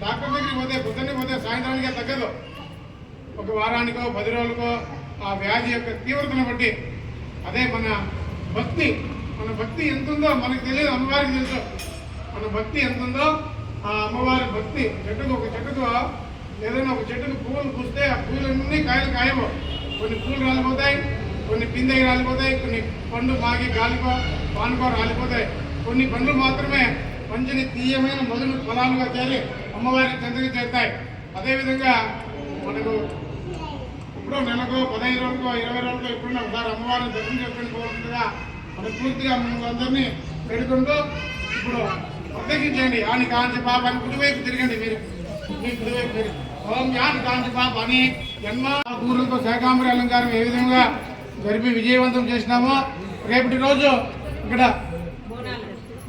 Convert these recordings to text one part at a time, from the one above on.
Doctor దగ్గరికి పోతే పొద్దున్నే పోతే సాయంత్రానికి తగ్గదు. ఒక వారానికో 10 రోజులకో ఆ వ్యాధి యొక్క తీవ్రతను బట్టి అదే మన భక్తి ఎంత ఉందో మనకు తెలియదు, అమ్మవారికి తెలుసు. మన భక్తి ఎంత ఉందో ఆ అమ్మవారి భక్తి. చెట్టుకు ఏదైనా ఒక చెట్టుకు పువ్వులు పూస్తే ఆ పువ్వులన్నీ కాయలు కాయవు. కొన్ని పువ్వులు రాలిపోతాయి, కొన్ని పిందెకి రాలిపోతాయి, కొన్ని పండు బాగి గాలికో పానుకో రాలిపోతాయి. కొన్ని పండ్లు మాత్రమే మంచిని తీయమైన మొదలు ఫలాలుగా చేరి అమ్మవారికి చెంతగా చేస్తాయి. అదేవిధంగా మనకు ఇప్పుడు నెలకు 15 రోజులకో 20 రోజులకో ఎప్పుడైనా ఒకసారి అమ్మవారిని దర్శనం చేసుకుని పోతుందిగా మన పూర్తిగా మనందరినీ పెడుకుంటూ ఇప్పుడు ప్రత్యేకించండి. ఆని కాంచి పాప అని కుడివైపు తిరగండి. మీరు మీ కుడివైపు తిరిగి ఓం యాని కాంచి పాప అని జన్మ దూరంతో శాకాంబరి అలంకారం ఏ విధంగా జరిపి విజయవంతం చేసినామో రేపటి రోజు ఇక్కడ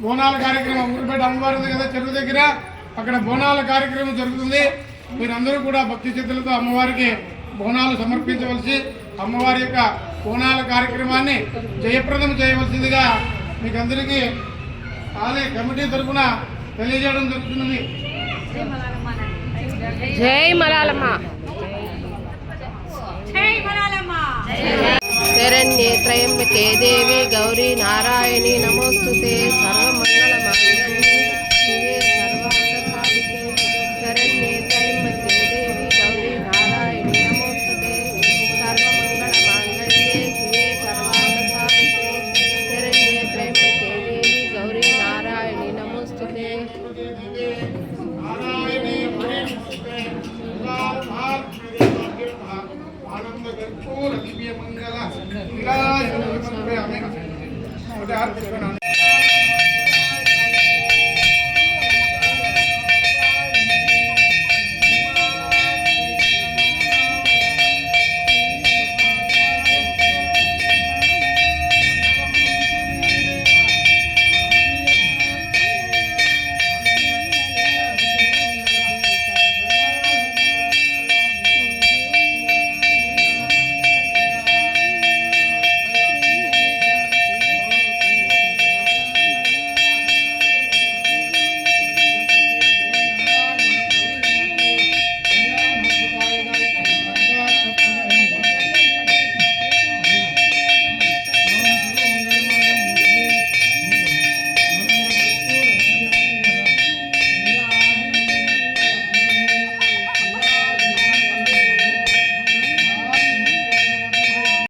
బోనాల కార్యక్రమం ఊరిపేట అమ్మవారి ఉంది కదా చెరువు దగ్గర, అక్కడ బోనాల కార్యక్రమం జరుగుతుంది. మీరందరూ కూడా భక్తి శ్రద్ధలతో అమ్మవారికి బోనాలు సమర్పించవలసి అమ్మవారి యొక్క బోనాల కార్యక్రమాన్ని జయప్రదం చేయవలసిందిగా మీకు అందరికీ ఆలయ కమిటీ తరఫున తెలియజేయడం జరుగుతున్నది. జై మలాలమ్మ. శరణ్యే త్రయంబకే దేవి గౌరీ నారాయణి నమోస్తుతే సర్వమంగళ మాంగళ్యే శివే సర్వార్థసాధికే శరణ్యే త్రయంబకే దేవి గౌరీ నారాయణి నమోస్తుతే సర్వమంగళ మాంగళ్యే శివే సర్వార్థసాధికే శరణ్యే త్రయంబకే దేవి గౌరీ నారాయణి నమోస్తుతే. कर्पूर दिव्य मंगल